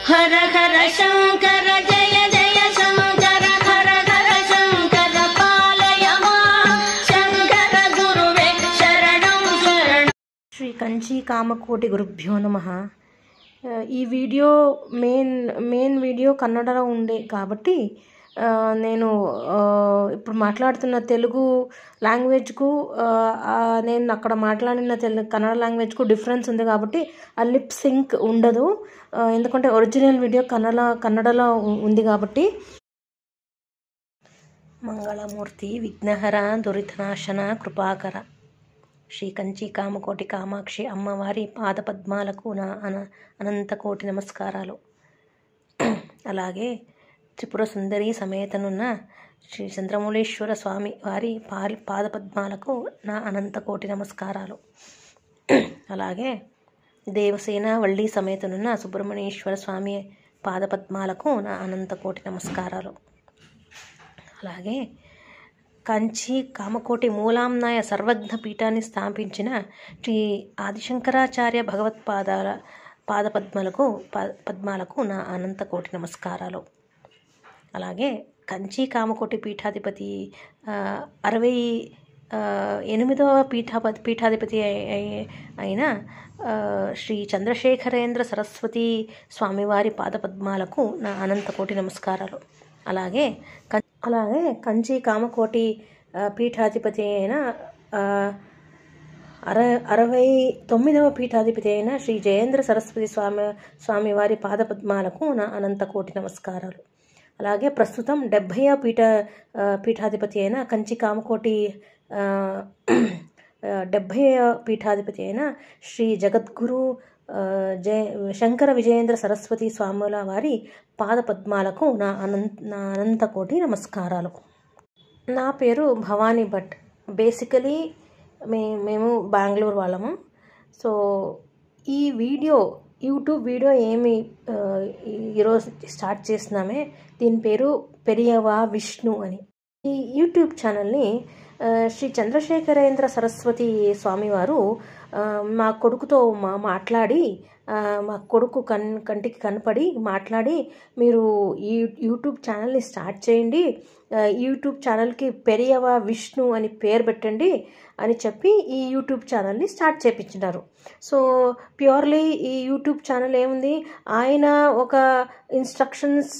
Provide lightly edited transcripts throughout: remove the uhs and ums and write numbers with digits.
హర హర శంకర జయ జయ శంకర హర హర శంకర పాలయ మాం శంకర గురువే శరణం శరణం. శ్రీ కంచి కామకోటి గురుభ్యో నమః. ఈ వీడియో మెయిన్ వీడియో కన్నడలో ఉండే కాబట్టి నేను ఇప్పుడు మాట్లాడుతున్న తెలుగు లాంగ్వేజ్కు నేను అక్కడ మాట్లాడిన కన్నడ లాంగ్వేజ్కు డిఫరెన్స్ ఉంది కాబట్టి ఆ లిప్ సింక్ ఉండదు, ఎందుకంటే ఒరిజినల్ వీడియో కన్నడలో ఉంది కాబట్టి. మంగళమూర్తి విఘ్నహర దురితనాశన కృపాకర శ్రీ కంచి కామకోటి కామాక్షి అమ్మవారి పాదపద్మాలకు నా అనంత కోటి నమస్కారాలు. అలాగే త్రిపుర సుందరి సమేతనున్న శ్రీ చంద్రమౌళీశ్వర స్వామి వారి పాదపద్మాలకు నా అనంత కోటి నమస్కారాలు. అలాగే దేవసేన వల్లి సమేతనున్న సుబ్రహ్మణ్యేశ్వర స్వామి పాదపద్మాలకు నా అనంత కోటి నమస్కారాలు. అలాగే కంచి కామకోటి మూలాంనాయ సర్వజ్ఞ పీఠాన్ని స్థాపించిన శ్రీ ఆదిశంకరాచార్య భగవత్పాదాల పద్మాలకు నా అనంత కోటి నమస్కారాలు. అలాగే కంచి కామకోటి పీఠాధిపతి 68వ పీఠాధిపతి అయిన శ్రీ చంద్రశేఖరేంద్ర సరస్వతి స్వామివారి పాదపద్మాలకు నా అనంత కోటి నమస్కారాలు. అలాగే కంచి కామకోటి పీఠాధిపతి అయిన 69వ పీఠాధిపతి అయిన శ్రీ జయేంద్ర సరస్వతి స్వామివారి పాదపద్మాలకు నా అనంత కోటి నమస్కారాలు. అలాగే ప్రస్తుతం 70వ పీఠాధిపతి అయిన కంచి కామకోటి 70వ పీఠాధిపతి అయిన శ్రీ జగద్గురు శంకర విజయేంద్ర సరస్వతి స్వాముల వారి పాదపద్మాలకు నా అనంత కోటి నమస్కారాలు. నా పేరు భవానీ భట్. బేసికలీ మేము బెంగళూరు వాళ్ళము. సో ఈ యూట్యూబ్ వీడియో ఈరోజు స్టార్ట్ చేస్తున్నామే, దీని పేరు పెరియవా విష్ణు అని. ఈ యూట్యూబ్ ఛానల్ని శ్రీ చంద్రశేఖరేంద్ర సరస్వతి స్వామివారు మా కొడుకుతో మాట్లాడి, మా కొడుకు కంటికి కనపడి మాట్లాడి, మీరు ఈ యూట్యూబ్ ఛానల్ని స్టార్ట్ చేయండి, యూట్యూబ్ ఛానల్కి పెరియవా విష్ణు అని పేరు పెట్టండి అని చెప్పి ఈ యూట్యూబ్ ఛానల్ని స్టార్ట్ చేయించినారు. సో ప్యూర్లీ ఈ యూట్యూబ్ ఛానల్ ఏముంది, ఆయన ఒక ఇన్స్ట్రక్షన్స్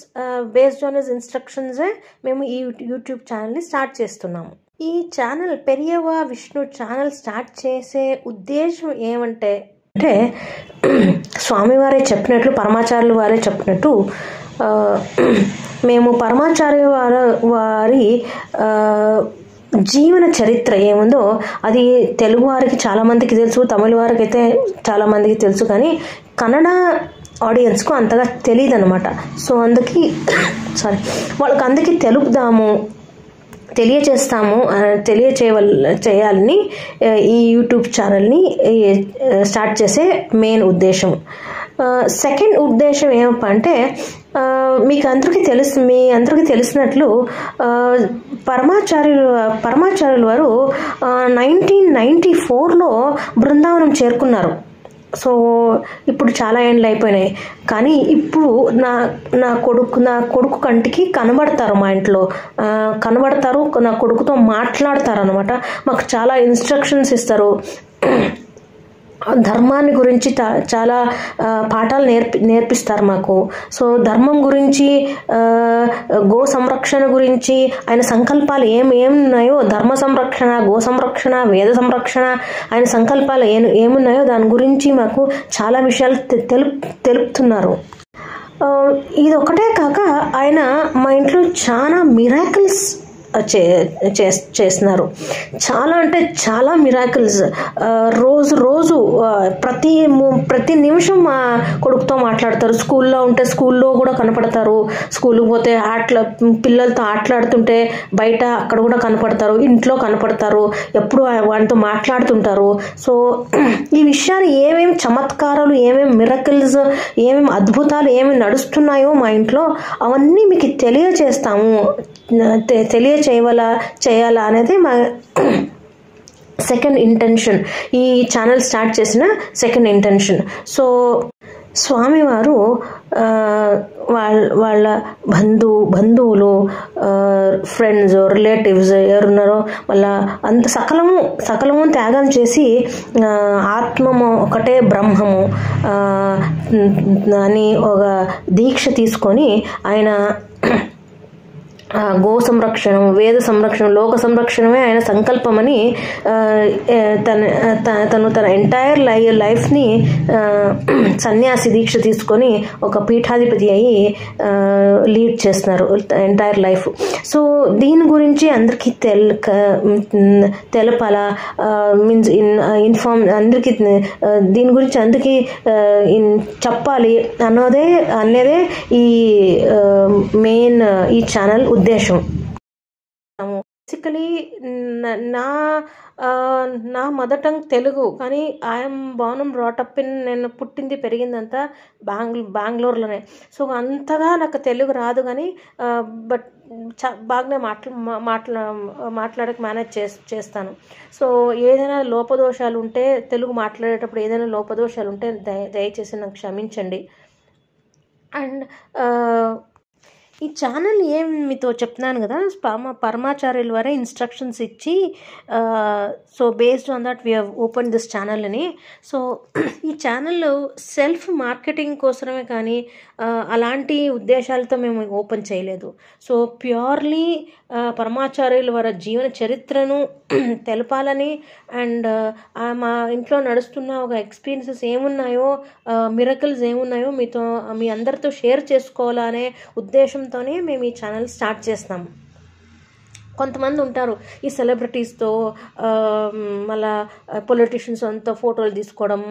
బేస్డ్ ఆన్ హిస్ ఇన్స్ట్రక్షన్సే మేము ఈ యూట్యూబ్ ఛానల్ని స్టార్ట్ చేస్తున్నాము. ఈ ఛానల్ పెరియవా విష్ణు ఛానల్ స్టార్ట్ చేసే ఉద్దేశం ఏమంటే స్వామివారే చెప్పినట్లు, పరమాచార్యులు వారే చెప్పినట్టు, మేము పరమాచార్య వారి జీవన చరిత్ర ఏముందో అది తెలుగు వారికి చాలామందికి తెలుసు, తమిళ వారికి అయితే చాలామందికి తెలుసు, కానీ కన్నడ ఆడియన్స్కు అంతగా తెలియదు అనమాట. సో వాళ్ళకి అందుకే చేయాలని ఈ యూట్యూబ్ ఛానల్ని స్టార్ట్ చేసే మెయిన్ ఉద్దేశం. సెకండ్ ఉద్దేశం ఏమప్ప అంటే, మీ అందరికీ తెలిసినట్లు పరమాచార్యులు వారు 1994లో బృందావనం చేరుకున్నారు. సో ఇప్పుడు చాలా ఏండ్లు అయిపోయినాయి, కానీ ఇప్పుడు నా కొడుకు కంటికి కనబడతారు, మా ఇంట్లో కనబడతారు, నా కొడుకుతో మాట్లాడతారు అనమాట. మాకు చాలా ఇన్స్ట్రక్షన్స్ ఇస్తారు, ధర్మాన్ని గురించి చాలా పాఠాలు నేర్పిస్తారు మాకు. సో ధర్మం గురించి, గో సంరక్షణ గురించి, ఆయన సంకల్పాలు ఏమున్నాయో, ధర్మ సంరక్షణ, గో సంరక్షణ, వేద సంరక్షణ, ఆయన సంకల్పాలు ఏమున్నాయో దాని గురించి మాకు చాలా విషయాలు తెలుపుతున్నారు. ఇది ఒకటే కాక ఆయన మా ఇంట్లో చాలా మిరాకిల్స్ చేస్తున్నారు. చాలా అంటే చాలా మిరాకిల్స్. రోజు ప్రతి నిమిషం మా కొడుకుతో మాట్లాడతారు. స్కూల్లో ఉంటే స్కూల్లో కూడా కనపడతారు, స్కూల్కి పోతే పిల్లలతో ఆటలాడుతుంటే బయట అక్కడ కూడా కనపడతారు, ఇంట్లో కనపడతారు, ఎప్పుడు వాటితో మాట్లాడుతుంటారు. సో ఈ విషయాలు ఏమేమి చమత్కారాలు, ఏమేమి మిరాకిల్స్, ఏమేమి అద్భుతాలు ఏమేమి నడుస్తున్నాయో మా ఇంట్లో అవన్నీ మీకు చేయాలా అనేది మా సెకండ్ ఇంటెన్షన్, ఈ ఛానల్ స్టార్ట్ చేసిన సెకండ్ ఇంటెన్షన్. సో స్వామివారు వాళ్ళ బంధువులు, ఫ్రెండ్స్, రిలేటివ్స్ ఎవరున్నారో వాళ్ళ అంత సకలము త్యాగం చేసి ఆత్మము ఒకటే బ్రహ్మము అని ఒక దీక్ష తీసుకొని ఆయన గో సంరక్షణం, వేద సంరక్షణం, లోక సంరక్షణమే ఆయన సంకల్పమని తను తన ఎంటైర్ లైఫ్ని సన్యాసి దీక్ష తీసుకొని ఒక పీఠాధిపతి అయ్యి లీడ్ చేస్తున్నారు ఎంటైర్ లైఫ్. సో దీని గురించి అందరికీ తెలపాలా, మీన్స్ ఇన్ఫార్మ్ అందరికీ దీని గురించి అందరికీ చెప్పాలి అనేదే ఈ మెయిన్ ఈ ఛానల్ ఉద్దేశం. బేసికలీ నా మదర్ టంగ్ తెలుగు, కానీ I'm born and brought up in, నేను పుట్టింది పెరిగిందంతా బెంగళూరులోనే. సో అంతగా నాకు తెలుగు రాదు, కానీ బట్ బాగానే మాట్లాడక మేనేజ్ చేస్తాను. సో ఏదైనా లోపదోషాలు ఉంటే, తెలుగు మాట్లాడేటప్పుడు ఏదైనా లోపదోషాలు ఉంటే దయచేసి నాకు క్షమించండి. అండ్ ఈ ఛానల్ ఏం మీతో చెప్తున్నాను కదా, పరమాచార్యుల వారే ఇన్స్ట్రక్షన్స్ ఇచ్చి so based on that we have open this channel అని. సో ఈ ఛానల్ సెల్ఫ్ మార్కెటింగ్ కోసమే కానీ అలాంటి ఉద్దేశాలతో మేము ఓపెన్ చేయలేదు. సో ప్యూర్లీ పరమాచార్యుల వారి జీవన చరిత్రను తెలపాలని అండ్ మా ఇంట్లో నడుస్తున్న ఒక ఎక్స్పీరియన్సెస్ ఏమున్నాయో, మిరకల్స్ ఏమున్నాయో మీ అందరితో షేర్ చేసుకోవాలనే ఉద్దేశంతోనే మేము ఈ ఛానల్ స్టార్ట్ చేస్తాము. కొంతమంది ఉంటారు ఈ సెలబ్రిటీస్తో, మళ్ళా పొలిటీషియన్స్ అంతా ఫోటోలు తీసుకోవడం,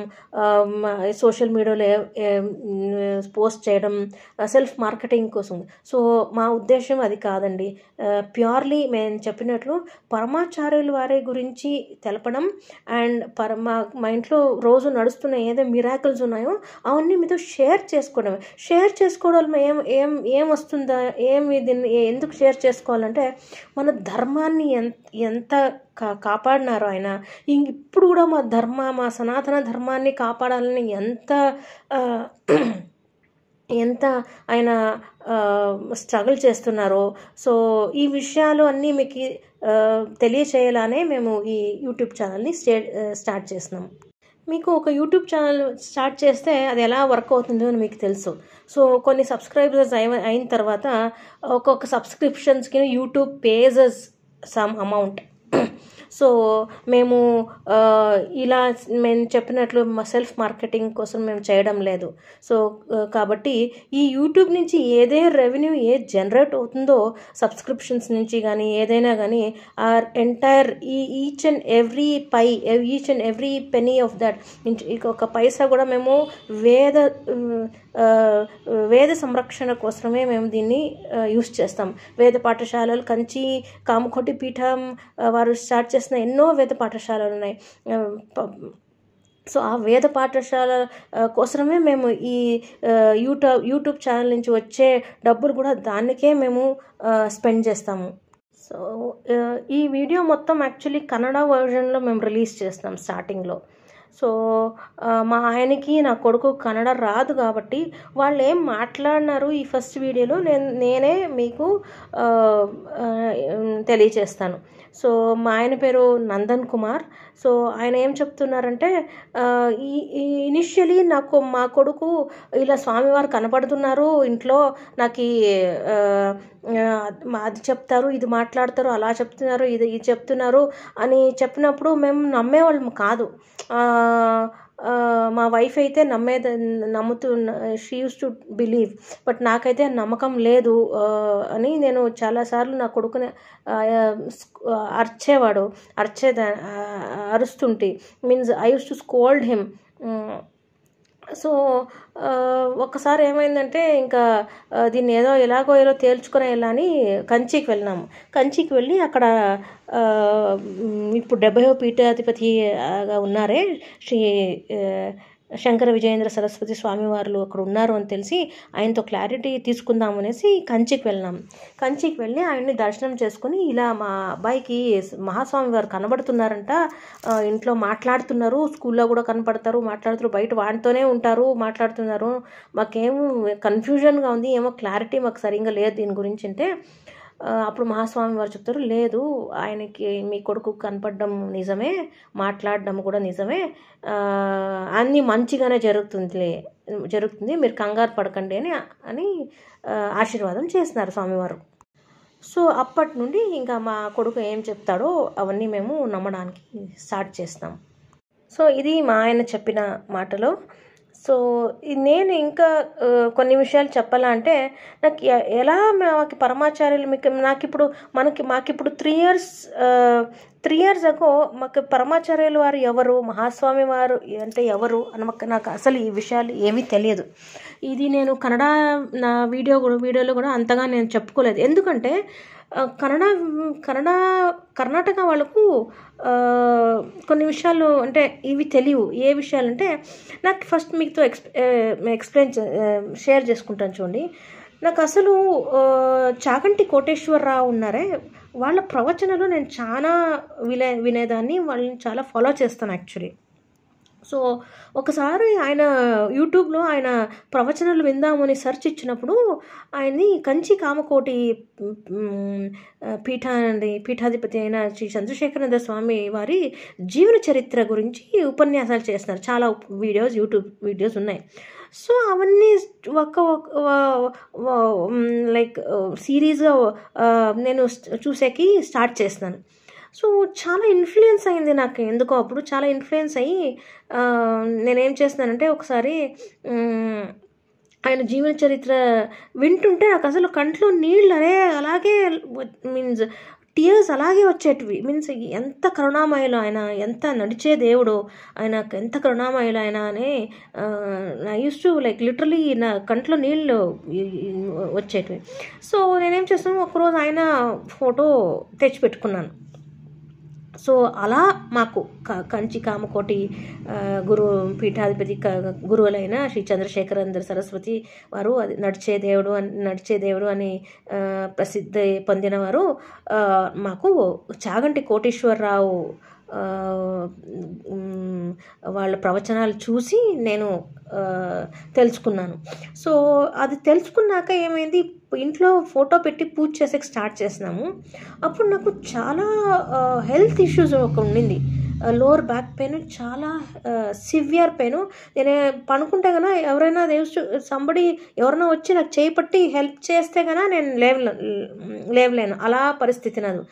సోషల్ మీడియాలో పోస్ట్ చేయడం సెల్ఫ్ మార్కెటింగ్ కోసం. సో మా ఉద్దేశం అది కాదండి. ప్యూర్లీ మేము చెప్పినట్లు పరమాచార్యుల వారి గురించి తెలపడం అండ్ మా ఇంట్లో రోజు నడుస్తున్న ఏదో మిరాకిల్స్ ఉన్నాయో అవన్నీ మీతో షేర్ చేసుకోవడం ఏం వస్తుందా, దీన్ని ఎందుకు షేర్ చేసుకోవాలంటే, మన ధర్మాన్ని ఎంత కాపాడినారో ఆయన, ఇప్పుడు కూడా మా సనాతన ధర్మాన్ని కాపాడాలని ఎంత ఆయన స్ట్రగుల్ చేస్తున్నారో. సో ఈ విషయాలు అన్నీ మీకు తెలియచేయాలనే మేము ఈ యూట్యూబ్ ఛానల్ని స్టార్ట్ చేస్తున్నాం. మీకు ఒక యూట్యూబ్ ఛానల్ స్టార్ట్ చేస్తే అది ఎలా వర్క్ అవుతుందో అని మీకు తెలుసు. సో కొన్ని సబ్స్క్రైబర్స్ అయిన తర్వాత ఒక్కొక్క సబ్స్క్రిప్షన్స్కి YouTube pages some amount. So మేము చెప్పినట్లు సెల్ఫ్ మార్కెటింగ్ కోసం మేము చేయడం లేదు. సో కాబట్టి ఈ యూట్యూబ్ నుంచి ఏదే రెవెన్యూ జనరేట్ అవుతుందో సబ్స్క్రిప్షన్స్ నుంచి కానీ ఏదైనా కానీ or entire each and every penny of that, ఒక పైసా కూడా మేము వేద సంరక్షణ కోసమే మేము దీన్ని యూస్ చేస్తాం. వేద పాఠశాలలు కంచి కామకోటి పీఠం వారు స్టార్ట్ చేసిన ఎన్నో వేద పాఠశాలలు ఉన్నాయి. సో ఆ వేద పాఠశాల కోసమే మేము ఈ యూట్యూబ్ ఛానల్ నుంచి వచ్చే డబ్బులు కూడా దానికే మేము స్పెండ్ చేస్తాము. సో ఈ వీడియో మొత్తం యాక్చువల్లీ కన్నడ వర్జన్లో మేము రిలీజ్ చేస్తాం స్టార్టింగ్లో. సో మా ఆయనకి నా కొడుకు కన్నడ రాదు కాబట్టి వాళ్ళు ఏం మాట్లాడినారు ఈ ఫస్ట్ వీడియోలో నేనే మీకు తెలియచేస్తాను. సో మా ఆయన పేరు నందన్ కుమార్. సో ఆయన ఏం చెప్తున్నారంటే, ఇనిషియలీ మా కొడుకు ఇలా స్వామివారు కనపడుతున్నారు ఇంట్లో, నాకు అది చెప్తారు, ఇది మాట్లాడతారు, అలా చెప్తున్నారు, ఇది చెప్తున్నారు అని చెప్పినప్పుడు మేము నమ్మేవాళ్ళం కాదు. మా వైఫ్ అయితే నమ్ముతూ she uses to believe, but నాకైతే నమ్మకం లేదు అని నేను చాలాసార్లు నా కొడుకుని అరుస్తుంటే, means I uses to scold him. So ఒక్కసారి ఏమైందంటే, ఇంకా దీన్ని ఎలాగో తేల్చుకొని వెళ్ళని కంచికి వెళ్ళినాము. కంచికి వెళ్ళి అక్కడ ఇప్పుడు 70వ పీఠాధిపతిగా ఉన్నారే శ్రీ శంకర విజయేంద్ర సరస్వతి స్వామివారు అక్కడ ఉన్నారు అని తెలిసి ఆయనతో క్లారిటీ తీసుకుందాం అనేసి కంచికి వెళ్ళాం. కంచికి వెళ్ళి ఆయన్ని దర్శనం చేసుకుని, ఇలా మా అబ్బాయికి మహాస్వామి వారు కనబడుతున్నారంట, ఇంట్లో మాట్లాడుతున్నారు, స్కూల్లో కూడా కనపడతారు, మాట్లాడుతారు, బయట వాటితోనే ఉంటారు, మాట్లాడుతున్నారు, మాకేమో కన్ఫ్యూజన్గా ఉంది, ఏమో క్లారిటీ మాకు సరిగ్గా లేదు దీని గురించి అంటే, అప్పుడు మహాస్వామి వారు చెప్తారు, లేదు ఆయనకి మీ కొడుకు కనపడడం నిజమే, మాట్లాడడం కూడా నిజమే, అన్నీ మంచిగానే జరుగుతుంది, మీరు కంగారు పడకండి అని ఆశీర్వాదం చేస్తున్నారు స్వామివారు. సో అప్పటి నుండి ఇంకా మా కొడుకు ఏం చెప్తాడో అవన్నీ మేము నమ్మడానికి స్టార్ట్ చేస్తాం. సో ఇది మా ఆయన చెప్పిన మాటలు. సో నేను ఇంకా కొన్ని విషయాలు చెప్పాలంటే, నాకు ఎలా మాకు పరమాచార్యులు మాకిప్పుడు 3 ఇయర్స్ అగో మాకు పరమాచార్యులు వారు ఎవరు, మహాస్వామి వారు అంటే ఎవరు అని నాకు అసలు ఈ విషయాలు ఏమీ తెలియదు. ఇది నేను నా వీడియోలో కూడా అంతగా నేను చెప్పుకోలేదు. ఎందుకంటే కర్ణాటక వాళ్ళకు కొన్ని విషయాలు అంటే ఇవి తెలియవు. ఏ విషయాలంటే, నాకు ఫస్ట్ మీతో షేర్ చేసుకుంటాను చూడండి. నాకు అసలు చాగంటి కోటేశ్వరరావు ఉన్నారే, వాళ్ళ ప్రవచనాలు నేను చాలా వినేదాన్ని, వాళ్ళని చాలా ఫాలో చేస్తాను యాక్చువల్లీ. సో ఒకసారి ఆయన యూట్యూబ్లో ఆయన ప్రవచనాలు విందామని సెర్చ్ ఇచ్చినప్పుడు ఆయన్ని కంచి కామకోటి పీఠాధిపతి అయిన శ్రీ చంద్రశేఖరానంద స్వామి వారి జీవన చరిత్ర గురించి ఉపన్యాసాలు చేస్తున్నారు. చాలా యూట్యూబ్ వీడియోస్ ఉన్నాయి. సో అవన్నీ లైక్ సిరీస్గా నేను చూసేకి స్టార్ట్ చేస్తున్నాను. సో చాలా ఇన్ఫ్లుయెన్స్ అయింది నాకు, ఎందుకో అప్పుడు చాలా ఇన్ఫ్లుయెన్స్ అయ్యి నేనేం చేస్తున్నానంటే, ఒకసారి ఆయన జీవన చరిత్ర వింటుంటే నాకు అసలు కంట్లో నీళ్ళు అలాగే మీన్స్ టీయర్స్ అలాగే వచ్చేటివి. మీన్స్ ఎంత కరుణామయులు ఆయన, ఎంత నడిచే దేవుడు ఆయన, ఎంత కరుణామయులు ఆయన అని I uses to like literally నా కంట్లో నీళ్ళు వచ్చేటివి. సో నేనేం చేస్తాను, ఒకరోజు ఆయన ఫోటో తెచ్చిపెట్టుకున్నాను. సో అలా మాకు కంచి కామకోటి పీఠాధిపతి గురువులైన శ్రీ చంద్రశేఖరానంద సరస్వతి వారు అది నడిచే దేవుడు అని ప్రసిద్ధి పొందినవారు. మాకు చాగంటి కోటేశ్వరరావు వాళ్ళ ప్రవచనాలు చూసి నేను తెలుసుకున్నాను. సో అది తెలుసుకున్నాక ఏమైంది, ఇంట్లో ఫోటో పెట్టి పూజ చేసేకి స్టార్ట్ చేసినాము. అప్పుడు నాకు చాలా హెల్త్ ఇష్యూస్ ఉండింది. లోవర్ బ్యాక్ పెయిన్, చాలా సివియర్ పెయిన్. నేను పనుకుంటే కన్నా ఎవరైనా ఎవరైనా వచ్చి నాకు చేయి పట్టి హెల్ప్ చేస్తే కన్నా నేను లేవలేను, అలా పరిస్థితి నాది.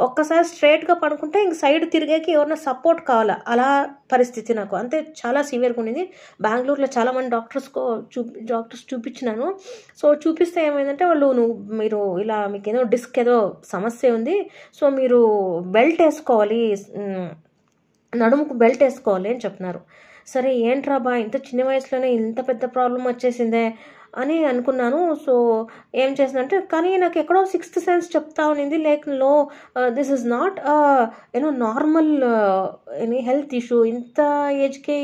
ఒక్కసారి స్ట్రైట్గా పడుకుంటే ఇంక సైడ్ తిరిగేకి ఎవరైనా సపోర్ట్ కావాలా, అలా పరిస్థితి నాకు. అంతే చాలా సివియర్గా ఉండింది. బెంగళూరులో చాలామంది డాక్టర్స్ చూపించినాను. సో చూపిస్తే ఏమైందంటే, మీరు ఇలా మీకు ఏదో డిస్క్ ఏదో సమస్య ఉంది, సో మీరు బెల్ట్ వేసుకోవాలి, నడుముకు బెల్ట్ వేసుకోవాలి అని చెప్పినారు. సరే ఏంట్రా బా, ఇంత చిన్న వయసులోనే ఇంత పెద్ద ప్రాబ్లం వచ్చేసిందే అని అనుకున్నాను. సో ఏం చేసినంటే, కానీ నాకు ఎక్కడో 6th సెన్స్ చెప్తా ఉన్నింది, like this is not normal health issue, ఇంత ఏజ్కే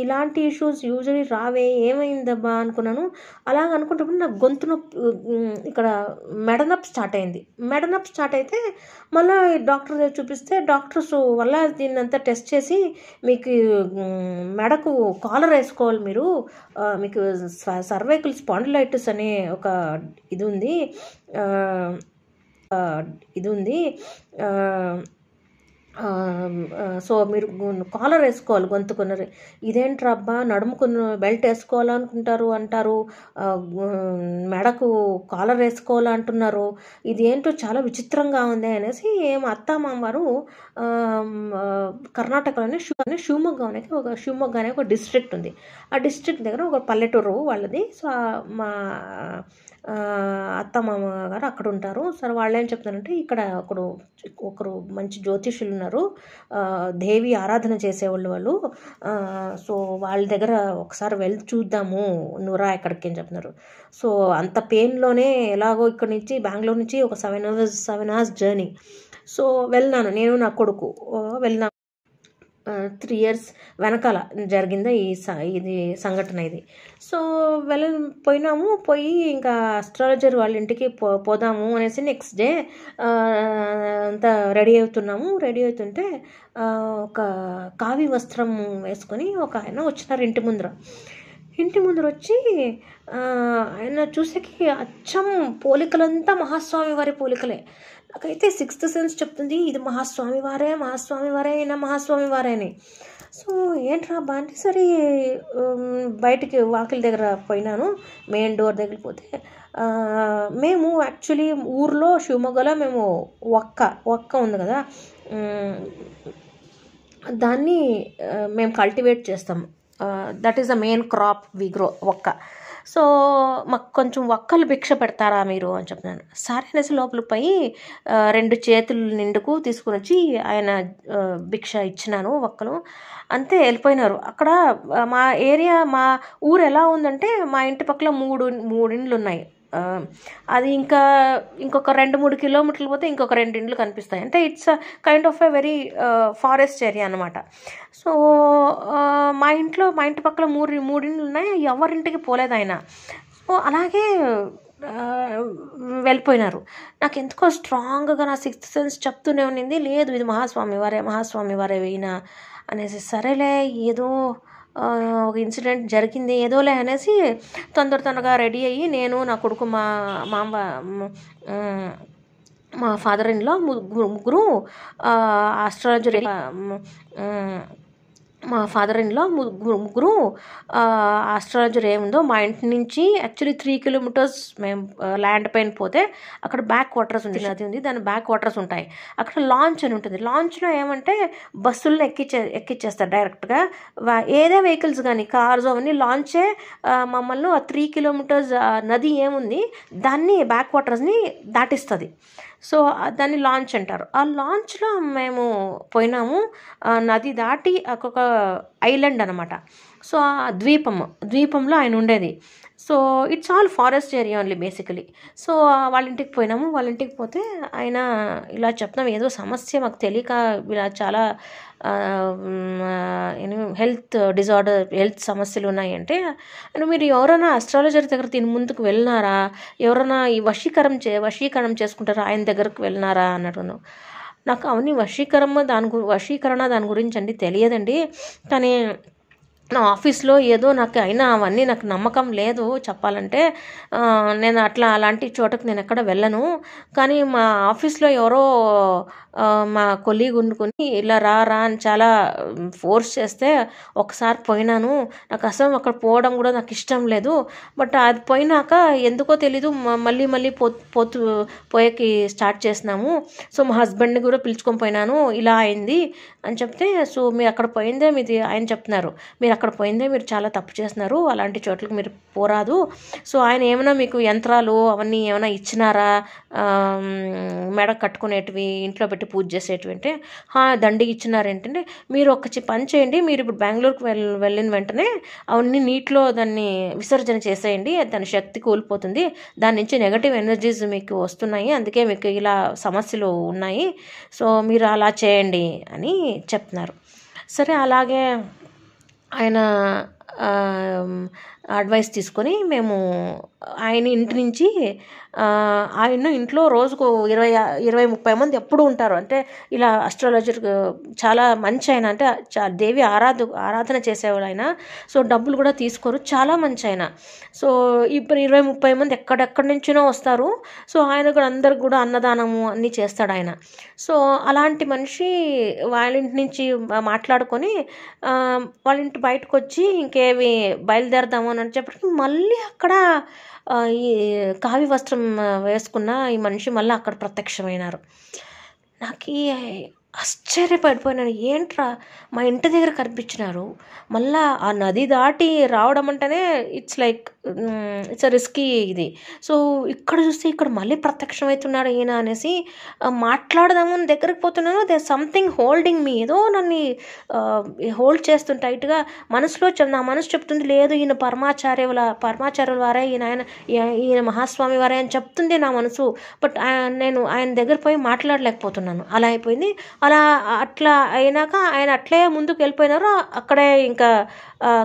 ఇలాంటి ఇష్యూస్ యూజువలీ రావే, ఏమైందబ్బా అనుకున్నాను. అలాగ అనుకుంటున్నప్పుడు నాకు గొంతు నొప్పి, ఇక్కడ మెడనొప్పి స్టార్ట్ అయింది. మెడనొప్పి స్టార్ట్ అయితే మళ్ళీ డాక్టర్ దగ్గర చూపిస్తే, డాక్టర్స్ వల్ల దీన్ని అంతా టెస్ట్ చేసి, మీకు మెడకు కాలర్ వేసుకోవాలి, మీకు సర్వైకల్ స్పాండిలైటిస్ అనే ఒక ఇది ఉంది, సో మీరు కాలర్ వేసుకోవాలి గొంతుకున్నది. ఇదేంట్రా అబ్బా, నడుముకున్న బెల్ట్ అంటారు, మెడకు కాలర్ వేసుకోవాలంటున్నారు, ఇది ఏంటో చాలా విచిత్రంగా ఉంది అనేసి మా అత్తమామవారు కర్ణాటకలోనే షివమొగ్గ అనే ఒక డిస్ట్రిక్ట్ ఉంది. ఆ డిస్ట్రిక్ట్ దగ్గర ఒక పల్లెటూరు వాళ్ళది. సో మా అత్తమామ గారు అక్కడ ఉంటారు. సరే వాళ్ళు ఏం చెప్తారంటే, ఇక్కడ ఒకరు మంచి జ్యోతిషులు ఉన్నారు, దేవి ఆరాధన చేసేవాళ్ళు వాళ్ళు, సో వాళ్ళ దగ్గర ఒకసారి వెళ్ళి చూద్దాము, నువ్వురా ఎక్కడికి అని చెప్తున్నారు. సో అంత పెయిన్లోనే ఎలాగో ఇక్కడ నుంచి బెంగళూరు నుంచి ఒక 7 hours జర్నీ. సో వెళ్ళినాను, నేను నా కొడుకు వెళ్ళినాను. 3 years వెనకాల జరిగిందా ఇది సంఘటన ఇది. సో పోయి ఇంకా అస్ట్రాలజర్ వాళ్ళ ఇంటికి పోదాము అనేసి నెక్స్ట్ డే అంతా రెడీ అవుతుంటే ఒక కావి వస్త్రం వేసుకొని ఒక ఆయన వచ్చినారు ఇంటి ముందర వచ్చి ఆయన చూసేకి అచ్చం పోలికలంతా మహాస్వామి వారి పోలికలే. నాకైతే 6th సెన్స్ చెప్తుంది ఇది మహాస్వామి వారే అయినా మహాస్వామి వారే అని. సో ఏంట్రా బాంటి సరే బయటికి వాకిలి దగ్గర పోయినాను, మెయిన్ డోర్ దగ్గరికి పోతే మేము యాక్చువల్లీ ఊర్లో షివమొగ్గలో మేము ఒక్క ఉంది కదా, దాన్ని మేము కల్టివేట్ చేస్తాం. That is the main crop we grow ఒక్క. సో మాకు కొంచెం ఒక్కలు భిక్ష పెడతారా మీరు అని చెప్తున్నాను. సరే అనేసి లోపలికి పోయి 2 చేతులు నిండుకు తీసుకుని వచ్చి ఆయన భిక్ష ఇచ్చినాను ఒక్కలు. అంతే వెళ్ళిపోయినారు. అక్కడ మా ఊరు ఎలా ఉందంటే మా ఇంటి పక్కల 3 ఇండ్లు ఉన్నాయి. అది ఇంకొక 2-3 కిలోమీటర్లు పోతే ఇంకొక 2 ఇండ్లు కనిపిస్తాయి. అంటే it's kind of a very forest area అనమాట. సో మా ఇంటి పక్కల 3 ఇండ్లు ఉన్నాయి, ఎవరింటికి పోలేదు ఆయన. సో అలాగే వెళ్ళిపోయినారు. నాకు ఎందుకో స్ట్రాంగ్గా నా 6th సెన్స్ చెప్తూనే ఉన్నింది, లేదు ఇది మహాస్వామి వారే ఈయన అనేసి. సరేలే ఏదో ఒక ఇన్సిడెంట్ జరిగింది ఏదోలే అనేసి తొందరగా రెడీ అయ్యి నేను నా కొడుకు మా ఫాదర్ ఇన్లో ముగ్గురు ఆస్ట్రాలజర్ ఆస్ట్రాలజర్ ఏముందో మా ఇంటి నుంచి యాక్చువల్లీ 3 kilometers మేము ల్యాండ్ పైన పోతే అక్కడ బ్యాక్ వాటర్స్ ఉంది, నది ఉంది, దాని బ్యాక్ వాటర్స్ ఉంటాయి. అక్కడ లాంచ్ అని ఉంటుంది. లాంచ్లో ఏమంటే బస్సుల్లో ఎక్కిచ్చేస్తారు డైరెక్ట్గా. ఏదే వెహికల్స్ కానీ కార్స్ అవన్నీ లాంచే మమ్మల్ని 3 kilometers నది ఏముంది దాన్ని బ్యాక్ వాటర్స్ని దాటిస్తుంది. సో దాన్ని లాంచ్ అంటారు. ఆ లాంచ్లో మేము పోయినాము. నది దాటి ఒక ఐలాండ్ అనమాట. సో ఆ ద్వీపంలో ఆయన ఉండేది. So it's all forest area only basically. So వాళ్ళ ఇంటికి పోయినాము. వాళ్ళ ఇంటికి పోతే ఆయన ఇలా చెప్తున్నాం, ఏదో సమస్య మాకు తెలియక ఇలా చాలా హెల్త్ సమస్యలు ఉన్నాయంటే, మీరు ఎవరైనా అస్ట్రాలజర్ దగ్గర దీని ముందుకు వెళ్ళినారా, ఎవరైనా ఈ వశీకరణం చేసుకుంటారా, ఆయన దగ్గరకు వెళ్ళినారా అన్నట్టు. నాకు అవన్నీ వశీకరణ దాని గురించి అండి తెలియదండి. కానీ నా ఆఫీస్లో ఏదో అవన్నీ నాకు నమ్మకం లేదు చెప్పాలంటే. నేను అలాంటి చోటకు నేను ఎక్కడ వెళ్ళను. కానీ మా ఆఫీస్లో ఎవరో మా కొలీగ్ ఉండుకొని ఇలా రా అని చాలా ఫోర్స్ చేస్తే ఒకసారి పోయినాను. నాకు అసలు అక్కడ పోవడం కూడా నాకు ఇష్టం లేదు. బట్ అది పోయినాక ఎందుకో తెలీదు మళ్ళీ పోయేకి స్టార్ట్ చేసినాము. సో మా హస్బెండ్ని కూడా పిలుచుకొని పోయినాను, ఇలా అయింది అని చెప్తే, సో మీరు అక్కడ పోయిందే మీది ఆయన చెప్తున్నారు, మీరు అక్కడ పోయిందే మీరు చాలా తప్పు చేస్తున్నారు, అలాంటి చోట్లకి మీరు పోరాదు. సో ఆయన ఏమైనా మీకు యంత్రాలు అవన్నీ ఏమైనా ఇచ్చినారా, మెడ కట్టుకునేటివి ఇంట్లో పెట్టి పూజ చేసేటివి అంటే, దండికి ఇచ్చినారేంటంటే, మీరు ఒక పని చేయండి, మీరు ఇప్పుడు బెంగళూరుకి వెళ్ళిన వెంటనే అవన్నీ నీటిలో దాన్ని విసర్జన చేసేయండి, దాని శక్తి కోల్పోతుంది, దాని నుంచి నెగటివ్ ఎనర్జీస్ మీకు వస్తున్నాయి, అందుకే మీకు ఇలా సమస్యలు ఉన్నాయి, సో మీరు అలా చేయండి అని చెప్తున్నారు. సరే అలాగే ఆయన అడ్వైస్ తీసుకొని మేము ఆయన ఇంటి నుంచి ఆయన ఇంట్లో రోజుకు 20-30 మంది ఎప్పుడు ఉంటారు. అంటే ఇలా అస్ట్రాలజర్ చాలా మంచి ఆయన, అంటే దేవి ఆరాధన చేసేవాళ్ళు ఆయన. సో డబ్బులు కూడా తీసుకోరు, చాలా మంచి ఆయన. సో ఇప్పుడు 20-30 మంది ఎక్కడెక్కడి నుంచినో వస్తారు. సో ఆయన కూడా అందరికి కూడా అన్నదానము అన్నీ చేస్తాడు ఆయన. సో అలాంటి మనిషి వాళ్ళ ఇంటి నుంచి మాట్లాడుకొని వాళ్ళ ఇంటి బయటకు వచ్చి ఇంకేవి బయలుదేరదాము అని చెప్పి మళ్ళీ అక్కడ ఈ కావి వస్త్రం వేసుకున్న ఈ మనిషి మళ్ళీ అక్కడ ప్రత్యక్షమైనారు. నాకు ఆశ్చర్యపడిపోయినాను, ఏంట్రా మా ఇంటి దగ్గర కనిపించినారు, మళ్ళా ఆ నది దాటి రావడం అంటేనే ఇట్స్ అ రిస్కీ ఇది. సో ఇక్కడ చూస్తే ఇక్కడ మళ్ళీ ప్రత్యక్షమవుతున్నాడు ఈయన అనేసి మాట్లాడదామని దగ్గరికి పోతున్నాను. దే సంథింగ్ హోల్డింగ్ మీ, ఏదో నన్ను హోల్డ్ చేస్తుంటే టైట్గా నా మనసు చెప్తుంది, లేదు ఈయన పరమాచార్యుల వారే, ఈయన మహాస్వామి వారే అని చెప్తుంది నా మనసు. బట్ నేను ఆయన దగ్గర పోయి మాట్లాడలేకపోతున్నాను. అలా అయిపోయింది. అలా అట్లా అయినాక ఆయన అట్లే ముందుకు వెళ్ళిపోయినారు, అక్కడే ఇంకా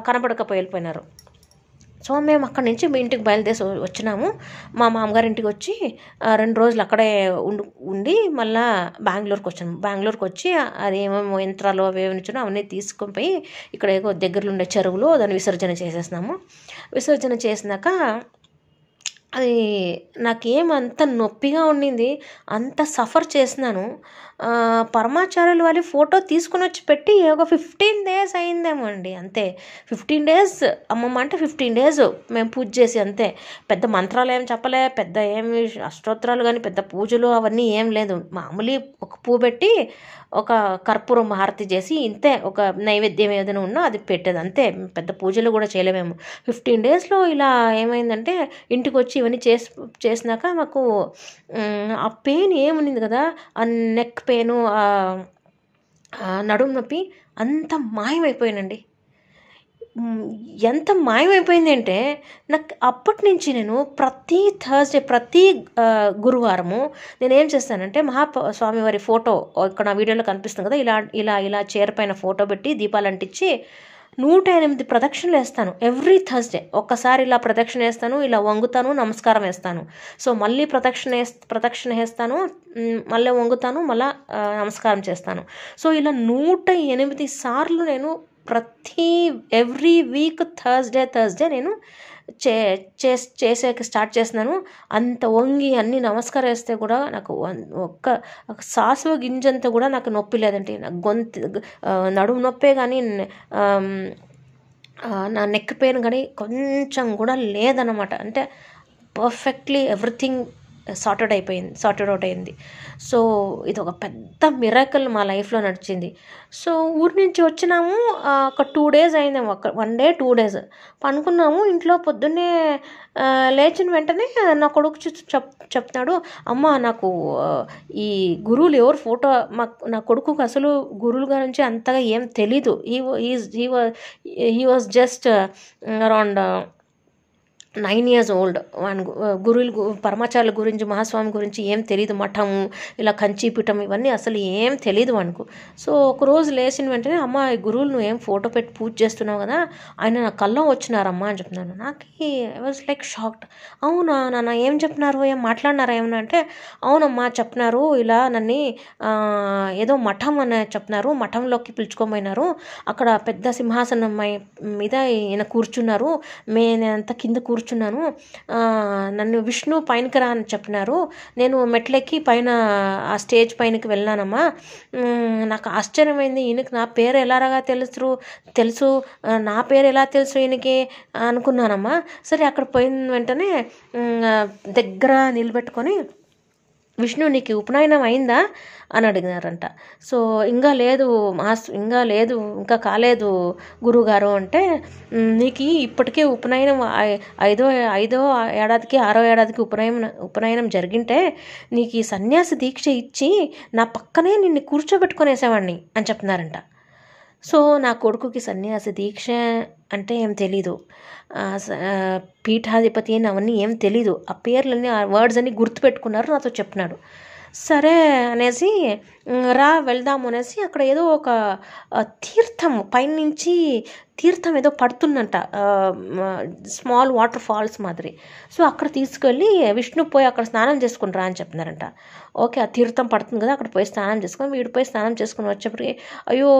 కనపడకపోయి వెళ్ళిపోయినారు. సో మేము అక్కడి నుంచి మీ ఇంటికి బయలుదేరి వచ్చినాము. మా మామగారి ఇంటికి వచ్చి 2 రోజులు అక్కడే ఉండి మళ్ళీ బెంగళూరుకి వచ్చాము. బెంగళూరుకి వచ్చి అది ఏమేమో యంత్రాలు అవి ఏమిచ్చినా అవన్నీ తీసుకొని పోయి ఇక్కడ ఏదో దగ్గరలో ఉండే చెరువులో దాన్ని విసర్జన చేసేసినాము. విసర్జన చేసినాక అది నాకేమంత నొప్పిగా ఉండింది, అంత సఫర్ చేసినాను. పరమాచార్యుల వారి ఫోటో తీసుకుని వచ్చి పెట్టి ఒక 15 days అయిందేమో అండి, అంతే. 15 days అమ్మమ్మ అంటే 15 days మేము పూజ చేసి అంతే. పెద్ద మంత్రాలు ఏం చెప్పలే, పెద్ద ఏమి అష్టోత్తరాలు కానీ పెద్ద పూజలు అవన్నీ ఏం లేదు. మామూలు ఒక పువ్వు పెట్టి ఒక కర్పూరం హారతి చేసి ఇంతే, ఒక నైవేద్యం ఏదైనా ఉన్నా అది పెట్టేది అంతే. పెద్ద పూజలు కూడా చేయలేమేమో. 15 daysలో ఇలా ఏమైందంటే ఇంటికి వచ్చి ఇవన్నీ చేసినాక మాకు ఆ పెయిన్ ఏముంది కదా, ఆ నెక్ పెయిన్, నడుము నొప్పి అంత మాయమైపోయానండి. ఎంత మాయమైపోయింది అంటే నాకు అప్పటి నుంచి నేను ప్రతి థర్స్డే ప్రతి గురువారము నేనేం చేస్తానంటే మహాస్వామివారి ఫోటో ఇక్కడ నా వీడియోలో కనిపిస్తుంది కదా, ఇలా ఇలా ఇలా చైర్ పైన ఫోటో పెట్టి దీపాలు అంటించి 108 ప్రదక్షిణలు వేస్తాను ఎవ్రీ థర్స్డే. ఒక్కసారి ఇలా ప్రదక్షిణ వేస్తాను, ఇలా వంగుతాను, నమస్కారం వేస్తాను. సో మళ్ళీ ప్రదక్షిణ వేస్తాను, మళ్ళీ వంగుతాను, మళ్ళీ నమస్కారం చేస్తాను. సో ఇలా 108 సార్లు నేను ఎవ్రీ వీక్ థర్స్డే నేను చేసేకి స్టార్ట్ చేస్తున్నాను. అంత వంగి అన్ని నమస్కారం వేస్తే కూడా నాకు ఒక్క సాసువ గింజంతా కూడా నాకు నొప్పి లేదండి. నాకు నడుము నొప్పే కానీ నా నెక్ పెయిన్ కానీ కొంచెం కూడా లేదన్నమాట. అంటే పర్ఫెక్ట్లీ ఎవ్రీథింగ్ సార్టెడ్ అవుట్ అయింది. సో ఇది ఒక పెద్ద మిరాకిల్ మా లైఫ్లో నడిచింది. సో ఊరి నుంచి వచ్చినాము, ఒక 2 days అయిందేమో, 1 day 2 days పనుకున్నాము. ఇంట్లో పొద్దున్నే లేచిన వెంటనే నా కొడుకు చెప్తున్నాడు, అమ్మ నాకు ఈ గురువులు ఎవరు ఫోటో, నా కొడుకుకి అసలు గురువుల గురించి అంతగా ఏం తెలీదు. He was just around 9 years old. పరమాచార్యుల గురించి మహాస్వామి గురించి ఏం తెలియదు, మఠము ఇలా కంచిపీఠం ఇవన్నీ అసలు ఏం తెలియదు వానికి. సో ఒకరోజు లేచిన వెంటనే అమ్మ ఈ గురువులు నువ్వు ఏం ఫోటో పెట్టి పూజ చేస్తున్నావు కదా, ఆయన నా కళ్ళం వచ్చినారమ్మా అని చెప్తున్నాను. నాకు ఐ వాజ్ లైక్ షాక్డ్. అవునా నాన్న, ఏం చెప్పినారు, ఏం మాట్లాడినారా ఏమన్నా అంటే, అవునమ్మా చెప్పినారు, ఇలా నన్ను ఏదో మఠం అని చెప్పినారు, మఠంలోకి పిలుచుకోపోయినారు, అక్కడ పెద్ద సింహాసనం మీద ఈయన కూర్చున్నారు, నేనంతా కింద కూర్చున్నాను, నన్ను విష్ణు పైనకి రా అని చెప్పినారు, నేను మెట్లెక్కి పైన ఆ స్టేజ్ పైనకి వెళ్ళానమ్మా, నాకు ఆశ్చర్యమైంది, ఈయనకి నా పేరు ఎలాగా తెలుసు, నా పేరు ఎలా తెలుసు ఈయనకి అనుకున్నానమ్మా. సరే అక్కడ పోయిన వెంటనే దగ్గర నిలబెట్టుకొని, విష్ణు నీకు ఉపనయనం అయిందా అని అడిగినారంట. సో ఇంకా లేదు ఇంకా కాలేదు గురువుగారు అంటే, నీకు ఇప్పటికే ఉపనయనం 5వ ఏడాదికి 6వ ఏడాదికి ఉపనయనం జరిగింటే నీకు ఈ సన్యాసి దీక్ష ఇచ్చి నా పక్కనే నిన్ను కూర్చోబెట్టుకునేసేవాడిని అని చెప్తున్నారంట. సో నా కొడుకుకి సన్యాసి దీక్ష అంటే ఏం తెలీదు, పీఠాధిపతి అని అవన్నీ ఏం తెలీదు, ఆ పేర్లన్నీ ఆ వర్డ్స్ అన్నీ గుర్తుపెట్టుకున్నారు, నాతో చెప్పినాడు. సరే అనేసి రా వెళ్దాము అనేసి అక్కడ ఏదో ఒక తీర్థం పైనుంచి తీర్థం ఏదో పడుతుందంట, స్మాల్ వాటర్ ఫాల్స్ మాదిరి. సో అక్కడ తీసుకెళ్ళి విష్ణు పోయి అక్కడ స్నానం చేసుకుని రా అని చెప్పినారంట. ఓకే ఆ తీర్థం పడుతుంది కదా, అక్కడ పోయి స్నానం చేసుకొని వీడిపోయి స్నానం చేసుకుని వచ్చేప్పటికి అయ్యో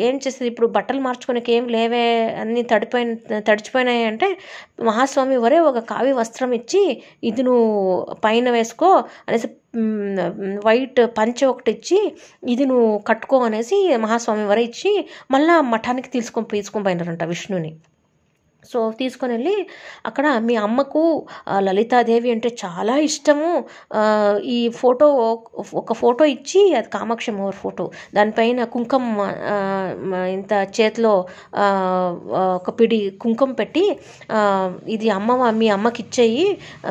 ఏం చేసేది, ఇప్పుడు బట్టలు మార్చుకోనికి ఏం లేవే, అన్నీ తడిచిపోయినాయి అంటే, మహాస్వామి వరే ఒక కావి వస్త్రం ఇచ్చి ఇది నువ్వు పైన వేసుకో అనేసి వైట్ పంచె ఒకటి ఇచ్చి ఇది నువ్వు కట్టుకో అనేసి మహాస్వామి వరే ఇచ్చి మళ్ళీ మఠానికి తీసుకొని పోయినారంట విష్ణుని. సో తీసుకొని వెళ్ళి అక్కడ మీ అమ్మకు లలితాదేవి అంటే చాలా ఇష్టము, ఈ ఫోటో ఒక ఫోటో ఇచ్చి, అది కామాక్షి అమ్మవారి ఫోటో, దానిపైన కుంకుమ ఇంత చేతిలో ఒక పిడి కుంకుమ పెట్టి ఇది మీ అమ్మకి ఇచ్చేయి,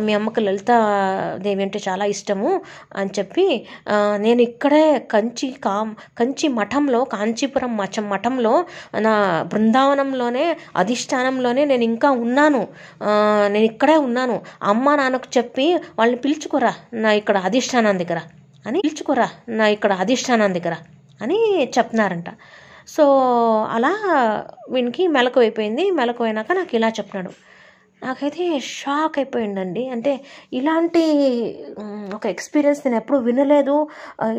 మీ అమ్మకి లలితాదేవి అంటే చాలా ఇష్టము అని చెప్పి, నేను ఇక్కడే కంచి మఠంలో, కాంచీపురం మఠంలో నా బృందావనంలోనే అధిష్టానంలోనే నేను ఇంకా ఉన్నాను, నేను ఇక్కడే ఉన్నాను, అమ్మ నాన్నకు చెప్పి వాళ్ళని పిలుచుకోరా నా ఇక్కడ అధిష్టానం దగ్గర అని చెప్తున్నారంట. సో అలా వీనికి మెలకు అయిపోయింది. మెలకు అయినాక నాకు ఇలా చెప్పినాడు. నాకైతే షాక్ అయిపోయిందండి. అంటే ఇలాంటి ఒక ఎక్స్పీరియన్స్ నేను ఎప్పుడు వినలేదు.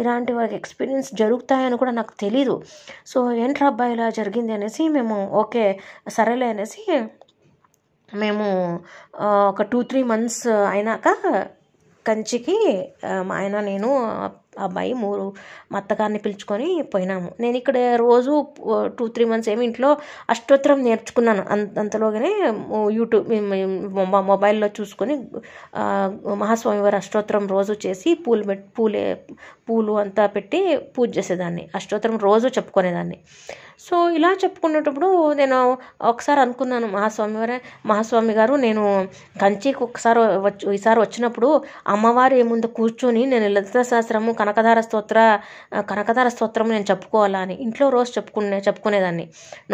ఇలాంటి ఒక ఎక్స్పీరియన్స్ జరుగుతాయని కూడా నాకు తెలీదు. సో ఏంట్రా అబ్బాయి ఇలా జరిగింది అనేసి మేము ఓకే సరేలే అనేసి మేము ఒక 2-3 months అయినాక కంచికి మా ఆయన నేను అబ్బాయి మా అత్తగారిని పిలుచుకొని పోయినాము. నేను ఇక్కడ రోజు 2-3 months ఏమి ఇంట్లో అష్టోత్తరం నేర్చుకున్నాను. అంతలోగానే యూట్యూబ్ మొబైల్లో చూసుకొని మహాస్వామివారి అష్టోత్తరం రోజు చేసి పూలు అంతా పెట్టి పూజ చేసేదాన్ని. అష్టోత్తరం రోజు చెప్పుకునేదాన్ని. సో ఇలా చెప్పుకునేటప్పుడు నేను ఒకసారి అనుకున్నాను, మహాస్వామి గారు నేను కంచికి ఈసారి వచ్చినప్పుడు అమ్మవారి ముందు కూర్చొని నేను లలిత సహస్రము కనకధార స్తోత్రం నేను చెప్పుకోవాలా అని ఇంట్లో రోజు చెప్పుకునేదాన్ని.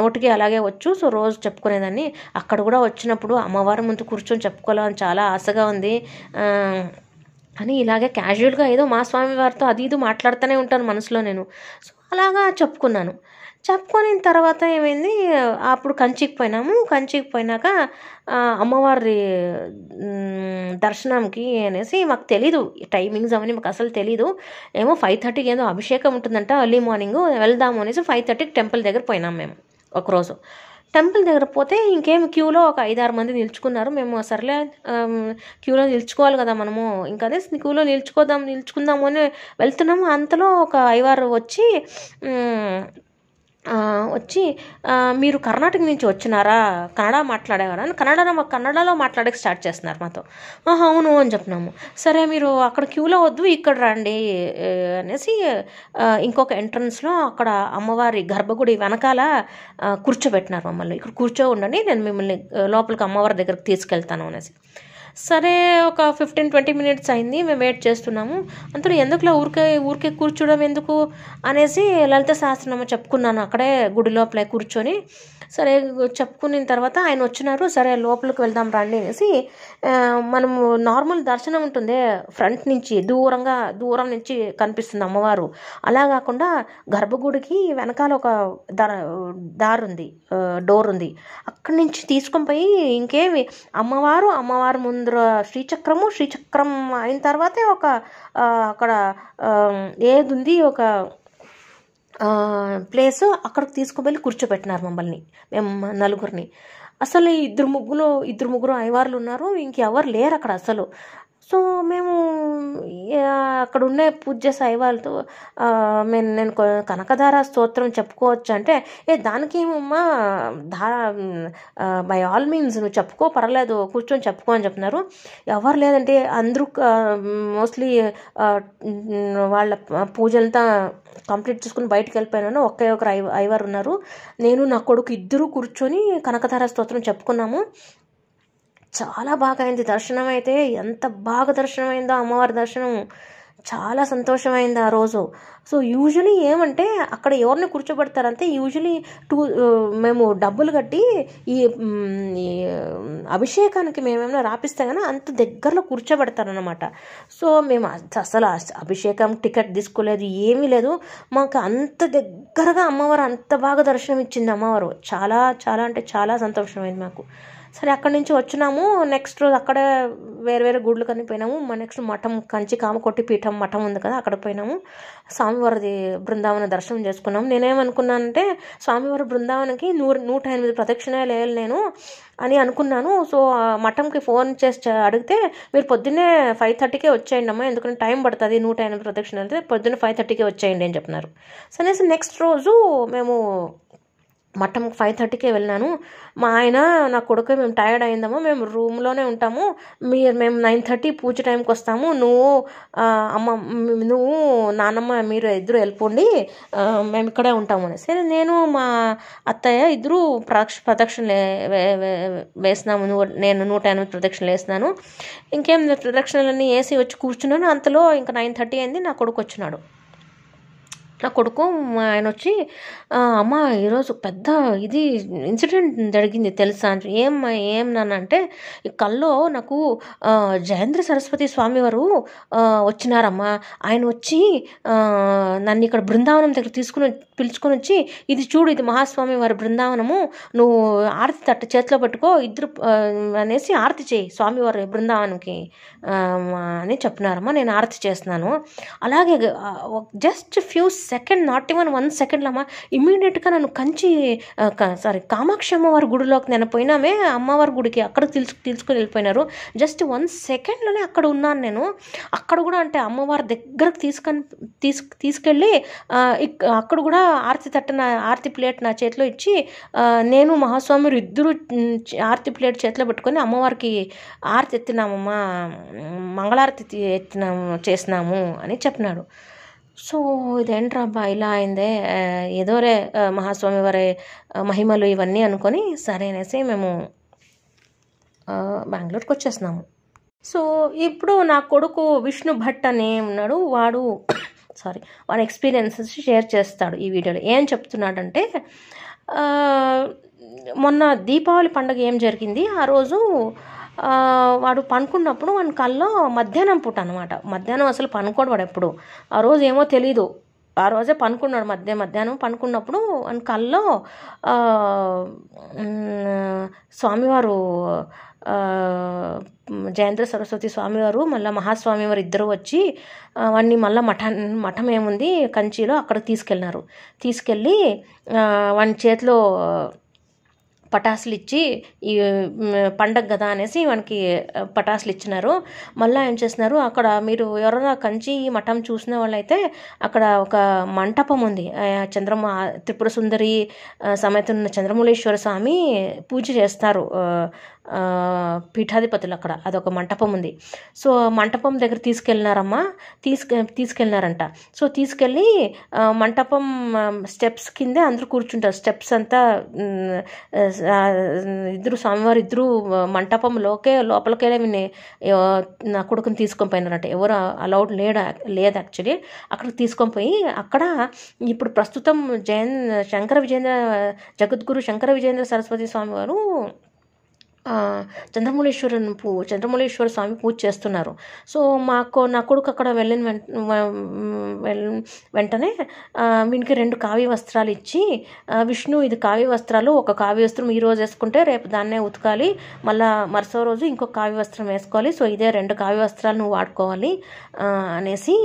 నోటికి అలాగే వచ్చు. సో రోజు చెప్పుకునేదాన్ని. అక్కడ కూడా వచ్చినప్పుడు అమ్మవారి ముందు కూర్చొని చెప్పుకోవాలని చాలా ఆశగా ఉంది అని ఇలాగే క్యాజువల్గా ఏదో మా స్వామి వారితో అది ఇది మాట్లాడుతూనే ఉంటాను మనసులో నేను. సో అలాగా చెప్పుకున్నాను. చెప్పుకున్న తర్వాత ఏమైంది, అప్పుడు కంచికి పోయినాము. కంచికి పోయినాక అమ్మవారి దర్శనంకి అనేసి మాకు తెలీదు టైమింగ్స్ అవన్నీ మాకు అసలు తెలీదు. ఏమో 5:30కి ఏదో అభిషేకం ఉంటుందంట ఎర్లీ మార్నింగ్, వెళ్దాము అనేసి 5:30కి టెంపుల్ దగ్గర పోయినాం మేము ఒకరోజు. టెంపుల్ దగ్గర పోతే ఇంకేం క్యూలో ఒక 5-6 మంది నిల్చుకున్నారు. మేము సర్లే క్యూలో నిల్చుకోవాలి కదా మనము, ఇంకా అదే క్యూలో నిల్చుకుందాము అని వెళ్తున్నాము. అంతలో ఒక అయ్యవారు వచ్చి మీరు కర్ణాటక నుంచి వచ్చినారా, కన్నడ మాట్లాడేవారా అని కన్నడలో మాట్లాడక స్టార్ట్ చేస్తున్నారు మాతో. అవును అని చెప్పినాము. సరే మీరు అక్కడ క్యూలో వద్దు ఇక్కడ రండి అనేసి ఇంకొక ఎంట్రన్స్లో అక్కడ అమ్మవారి గర్భగుడి వెనకాల కూర్చోబెట్టినారు మమ్మల్ని. ఇక్కడ కూర్చో ఉండండి, నేను మిమ్మల్ని లోపలికి అమ్మవారి దగ్గరికి తీసుకెళ్తాను అనేసి. సరే ఒక 15-20 minutes అయింది. మేము వెయిట్ చేస్తున్నాము. అంతలో ఎందుకులా ఊరికే కూర్చోవడం ఎందుకు అనేసి లలిత సహస్రనామం చెప్పుకున్నాను అక్కడే గుడి లోపలే కూర్చొని. సరే చెప్పుకున్న తర్వాత ఆయన వచ్చినారు. సరే లోపలికి వెళ్దాం రండి అనేసి మనము నార్మల్ దర్శనం ఉంటుంది ఫ్రంట్ నుంచి దూరం నుంచి కనిపిస్తుంది అమ్మవారు. అలా కాకుండా గర్భగుడికి వెనకాల ఒక డోర్ ఉంది. అక్కడి నుంచి తీసుకొని పోయి ఇంకేమి అమ్మవారు ముందర శ్రీచక్రం అయిన తర్వాతే ఒక అక్కడ ఏది ఉంది ఒక ప్లేస్, అక్కడికి తీసుకువెళ్ళి కూర్చోబెట్టినారు మమ్మల్ని, మేము నలుగురిని. అసలు ఇద్దరు ముగ్గురు అయ్యవార్లు ఉన్నారు, ఇంకెవరు లేరు అక్కడ అసలు. సో మేము అక్కడ ఉండే పూజ చేసే అయ్యవాళ్ళతో నేను కనకధార స్తోత్రం చెప్పుకోవచ్చు అంటే, దానికి ఏమమ్మా బై ఆల్ మీన్స్ నువ్వు చెప్పుకో, పర్లేదు కూర్చొని చెప్పుకో అని చెప్తున్నారు. ఎవరు లేదంటే అందరూ మోస్ట్లీ వాళ్ళ పూజలంతా కంప్లీట్ చేసుకుని బయటకు వెళ్ళిపోయినాను. ఒకరు అయ్యవారు ఉన్నారు, నేను నా కొడుకు ఇద్దరు కూర్చొని కనకధార స్తోత్రం చెప్పుకున్నాము. చాలా బాగా అయింది దర్శనం. అయితే ఎంత బాగా దర్శనం అయిందో అమ్మవారి దర్శనం, చాలా సంతోషమైంది ఆ రోజు. సో యూజువలీ ఏమంటే అక్కడ ఎవరిని కూర్చోబెడతారంటే యూజువలీ మేము డబ్బులు కట్టి ఈ అభిషేకానికి మేమేమైనా రాపిస్తే కానీ అంత దగ్గరలో కూర్చోబెడతారనమాట. సో మేము అసలు అభిషేకం టికెట్ తీసుకోలేదు, ఏమీ లేదు. మాకు అంత దగ్గరగా అమ్మవారు అంత బాగా దర్శనం ఇచ్చింది అమ్మవారు. చాలా చాలా అంటే చాలా సంతోషమైంది మాకు. సరే అక్కడి నుంచి వచ్చినాము. నెక్స్ట్ రోజు అక్కడే వేరే గుడ్లు కని పోయినాము. నెక్స్ట్ మఠం, కంచి కామకోటి పీఠం మఠం ఉంది కదా, అక్కడ పోయినాము. స్వామివారి బృందావన దర్శనం చేసుకున్నాము. నేనేమనుకున్నానంటే స్వామివారి బృందావనకి 108 ప్రదక్షిణాలు వేయాలి నేను అని అనుకున్నాను. సో మఠంకి ఫోన్ చేసి అడిగితే, మీరు పొద్దున్నే 5:30కే వచ్చేయండి అమ్మా, ఎందుకంటే టైం పడుతుంది 108 ప్రదక్షిణాలు వెళ్తే, పొద్దున్నే 5:30కే వచ్చేయండి అని చెప్పినారు. సరే నెక్స్ట్ రోజు మేము మఠంకి 5:30కే వెళ్ళినాను. మా ఆయన నా కొడుకు మేము టైర్డ్ అయిందాము, మేము రూమ్లోనే ఉంటాము, మేము 9:30 పూజ టైంకి వస్తాము, నువ్వు నాన్నమ్మ మీరు ఇద్దరు వెళ్ళిపోండి, మేము ఇక్కడే ఉంటాము అని. సరే నేను మా అత్తయ్య ఇద్దరు ప్రదక్షిణలు వేసినాము. నేను 108 ప్రదక్షిణలు వేసినాను. ఇంకేం ప్రదక్షిణలన్నీ వేసి వచ్చి కూర్చున్నాను. అంతలో ఇంకా 9:30 అయింది, నా కొడుకు వచ్చినాడు. నా కొడుకు ఆయన వచ్చి అమ్మ ఈరోజు పెద్ద ఇది ఇన్సిడెంట్ జరిగింది తెలుసా అని. ఏం నాన్న అంటే ఈ కల్లో నాకు జయేంద్ర సరస్వతి స్వామి వారు వచ్చినారమ్మా. ఆయన వచ్చి నన్ను ఇక్కడ బృందావనం దగ్గర పిలుచుకొని వచ్చి ఇది చూడు, ఇది మహాస్వామి వారి బృందావనము, నువ్వు ఆరతి తట్ట చేతిలో పట్టుకో, ఇద్దరు అనేసి ఆరతి చేయి స్వామివారి బృందావనంకి అని చెప్పినారమ్మా. నేను ఆరతి చేస్తున్నాను. అలాగే just few second, not even 1 సెకండ్లో అమ్మ ఇమ్మీడియట్గా నన్ను కామాక్షి అమ్మవారి గుడిలోకి నేను పోయినామే, అమ్మవారి గుడికి అక్కడికి తీసుకుని వెళ్ళిపోయినారు. జస్ట్ 1 సెకండ్లోనే అక్కడ ఉన్నాను నేను. అక్కడ కూడా అంటే అమ్మవారి దగ్గరకు తీసుకెళ్ళి అక్కడ కూడా ఆరతి ప్లేట్ నా చేతిలో ఇచ్చి నేను మహాస్వామి ఇద్దరు ఆరతి ప్లేట్ చేతిలో పెట్టుకొని అమ్మవారికి ఆరతి ఎత్తినామమ్మా, మంగళారతి చేసినాము అని చెప్పినాడు. సో ఇదేంట్రా అబ్బా ఇలా అయిందే, ఏదోరే మహాస్వామి వారి మహిమలు ఇవన్నీ అనుకొని సరే అనేసి మేము బెంగళూరుకి వచ్చేసినాము. సో ఇప్పుడు నా కొడుకు విష్ణు భట్ అని ఉన్నాడు, వాడు ఎక్స్పీరియన్సెస్ షేర్ చేస్తాడు ఈ వీడియోలో. ఏం చెప్తున్నాడంటే మొన్న దీపావళి పండుగ ఏం జరిగింది, ఆ రోజు వాడు పనుకున్నప్పుడు వాని కల్లో మధ్యాహ్నం పూట అనమాట. మధ్యాహ్నం అసలు పనుకోడు వాడు ఎప్పుడు. ఆ రోజు ఏమో తెలీదు, ఆ రోజే పనుకున్నాడు. మధ్యాహ్నం పనుకున్నప్పుడు వాని కల్లో స్వామివారు జయేంద్ర సరస్వతి స్వామివారు మళ్ళీ మహాస్వామి వారు ఇద్దరు వచ్చి వాడిని మళ్ళీ మఠం ఏముంది కంచిలో అక్కడ తీసుకెళ్ళి వాని చేతిలో పటాసులు ఇచ్చి ఈ పండగ కదా అనేసి వానికి పటాసులు ఇచ్చినారు. మళ్ళీ ఏం చేస్తున్నారు, అక్కడ మీరు ఎవరైనా కంచి మఠం చూసిన వాళ్ళైతే అక్కడ ఒక మంటపం ఉంది, త్రిపుర సుందరి సమేత చంద్రమౌళీశ్వర స్వామి పూజ చేస్తారు పీఠాధిపతులు అక్కడ. అదొక మంటపం ఉంది. సో మంటపం దగ్గర తీసుకెళ్ళినారంట. సో తీసుకెళ్ళి మంటపం స్టెప్స్ కిందే అందరూ కూర్చుంటారు. స్టెప్స్ అంతా స్వామివారు ఇద్దరు మంటపం లోపలికే నా కొడుకుని తీసుకొని పోయినారంట. ఎవరు అలౌడ్ లేదు యాక్చువల్లీ. అక్కడికి తీసుకొని పోయి అక్కడ ఇప్పుడు ప్రస్తుతం జగద్గురు శంకర విజయేంద్ర సరస్వతి స్వామి వారు చంద్రమౌళీశ్వర స్వామి పూజ చేస్తున్నారు. సో నా కొడుకు అక్కడ వెళ్ళిన వెంటనే వీనికి 2 కావ్య వస్త్రాలు ఇచ్చి, విష్ణు ఇది కావ్య వస్త్రాలు, ఒక కావ్య వస్త్రం ఈరోజు వేసుకుంటే రేపు దాన్నే ఉతకాలి, మళ్ళీ మరుసటి రోజు ఇంకొక కావ్య వస్త్రం వేసుకోవాలి, సో ఇదే 2 కావ్య వస్త్రాలు నువ్వు వాడుకోవాలి అనేసి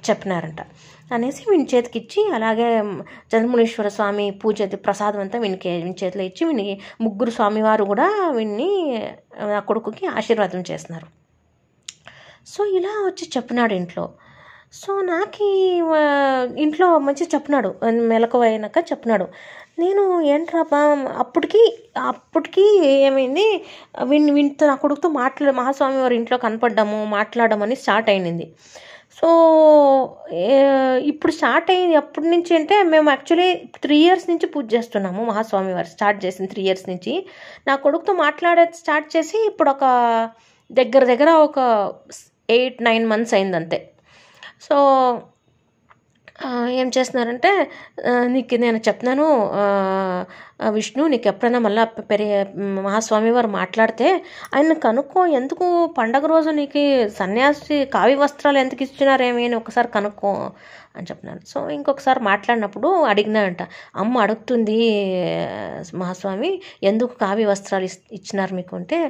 చెప్పినారంట. అనేసి వీని చేతికి ఇచ్చి, అలాగే చంద్రమౌళీశ్వర స్వామి పూజ ప్రసాదం అంతా వీని చేతిలో ఇచ్చి వీనికి ముగ్గురు స్వామివారు కూడా వీడిని నా కొడుకుకి ఆశీర్వాదం చేస్తున్నారు. సో ఇలా వచ్చి చెప్పినాడు ఇంట్లో. సో నాకు ఇంట్లో మంచి చెప్పినాడు, మెలకువైనాక చెప్పినాడు. నేను ఏంట్రాపా అప్పటికి ఏమైంది, వీనితో నా కొడుకుతో మహాస్వామి వారి ఇంట్లో మాట్లాడమని స్టార్ట్ అయింది. సో ఇప్పుడు స్టార్ట్ అయింది అప్పటి నుంచి అంటే మేము యాక్చువల్లీ 3 years నుంచి పూజ చేస్తున్నాము. మహాస్వామి వారు స్టార్ట్ చేసిన 3 years నుంచి నా కొడుకుతో స్టార్ట్ చేసి ఇప్పుడు ఒక దగ్గర ఒక 8-9 months అయింది అంతే. సో ఏం చేస్తున్నారంటే, నీకు నేను చెప్తున్నాను విష్ణు, నీకు ఎప్పుడైనా మళ్ళీ మహాస్వామి వారు మాట్లాడితే ఆయన కనుక్కో, ఎందుకు పండగ రోజు నీకు సన్యాసి కావి వస్త్రాలు ఎందుకు ఇచ్చినారేమి అని ఒకసారి కనుక్కో అని చెప్పినాను. సో ఇంకొకసారి మాట్లాడినప్పుడు అడిగినాడంట, అమ్మ అడుగుతుంది మహాస్వామి ఎందుకు కావి వస్త్రాలు ఇచ్చినారు మీకు అంటే,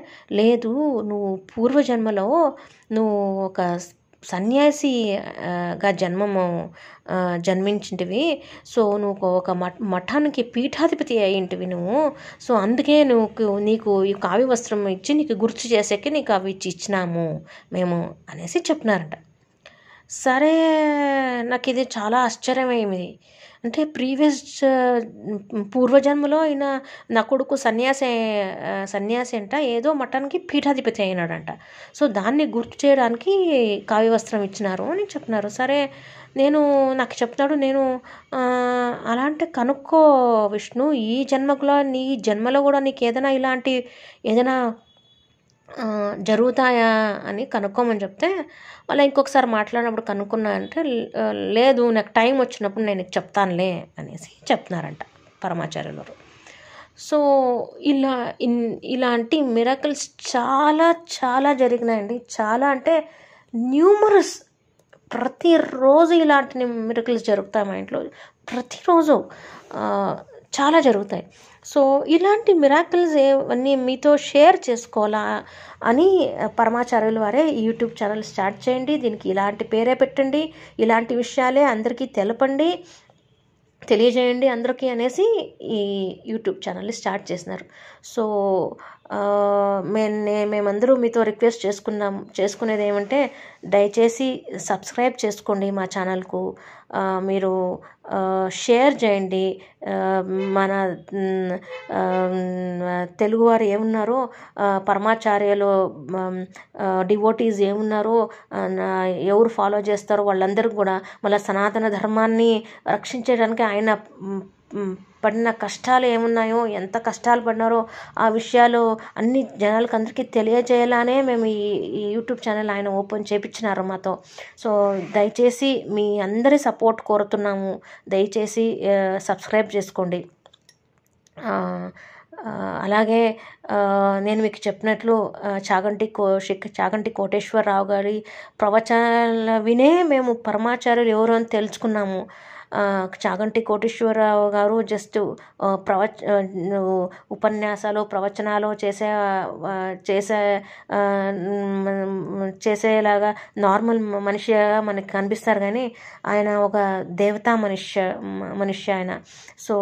లేదు నువ్వు పూర్వజన్మలో నువ్వు ఒక సన్యాసిగా జన్మించింటివి. సో నువ్వు ఒక మఠానికి పీఠాధిపతి అయ్యింటివి నువ్వు. సో అందుకే నీకు ఈ కావి వస్త్రం ఇచ్చి నీకు గుర్తు చేసేకి నీకు అవి ఇచ్చినాము మేము అనేసి చెప్పినారంట. సరే, నాకు ఇది చాలా ఆశ్చర్యమైంది. అంటే పూర్వజన్మలో ఈయన నా కొడుకు సన్యాసి అంట, ఏదో మఠానికి పీఠాధిపతి అయినాడంట. సో దాన్ని గుర్తు చేయడానికి కావ్య వస్త్రం ఇచ్చినారు అని చెప్పినారు. సరే, నాకు చెప్తాడు, నేను అలా అంటే కనుక్కో విష్ణు, నీ జన్మలో కూడా నీకు ఏదైనా జరుగుతాయా అని కనుక్కోమని చెప్తే వాళ్ళు ఇంకొకసారి మాట్లాడినప్పుడు కనుక్కున్నా అంటే లేదు నాకు టైం వచ్చినప్పుడు నేను నీకు చెప్తానులే అనేసి చెప్తున్నారంట పరమాచార్యులు వారు. సో ఇలాంటి మిరకల్స్ చాలా చాలా జరిగినాయండి. చాలా అంటే న్యూమరస్. ప్రతిరోజు ఇలాంటి మిరకల్స్ జరుగుతాయి మా ఇంట్లో, ప్రతిరోజు చాలా జరుగుతాయి. సో ఇలాంటి మిరాకిల్స్ అన్నీ మీతో షేర్ చేసుకోవాలా అని పరమాచార్యుల వారే యూట్యూబ్ ఛానల్ స్టార్ట్ చేయండి, దీనికి ఇలాంటి పేరే పెట్టండి, ఇలాంటి విషయాలే అందరికీ తెలపండి, తెలియజేయండి అందరికీ అనేసి ఈ యూట్యూబ్ ఛానల్ని స్టార్ట్ చేసినారు. సో మేమందరూ మీతో రిక్వెస్ట్ చేసుకునేది ఏమంటే దయచేసి సబ్స్క్రైబ్ చేసుకోండి మా ఛానల్కు, మీరు షేర్ చేయండి. మన తెలుగువారు ఏమున్నారో, పరమాచార్యులు డివోటీస్ ఏమున్నారో, ఎవరు ఫాలో చేస్తారో వాళ్ళందరికీ కూడా మళ్ళీ సనాతన ధర్మాన్ని రక్షించడానికి ఆయన పడిన కష్టాలు ఏమున్నాయో, ఎంత కష్టాలు పడినారో ఆ విషయాలు అన్ని జనాలకు అందరికీ తెలియజేయాలనే మేము ఈ యూట్యూబ్ ఛానల్ ఆయన ఓపెన్ చేయించినారు మాతో. సో దయచేసి మీ అందరి సపోర్ట్ కోరుతున్నాము, దయచేసి సబ్స్క్రైబ్ చేసుకోండి. అలాగే నేను మీకు చెప్పినట్లు చాగంటి కోటేశ్వరరావు గారి ప్రవచనాలు వినే మేము పరమాచార్యులు ఎవరు అని తెలుసుకున్నాము. చాగంటి కోటేశ్వరరావు గారు జస్ట్ ఉపన్యాసాలు ప్రవచనాలు చేసేలాగా నార్మల్ మనిషిగా మనకి కనిపిస్తారు, కానీ ఆయన ఒక దేవతా మనిషి ఆయన. సో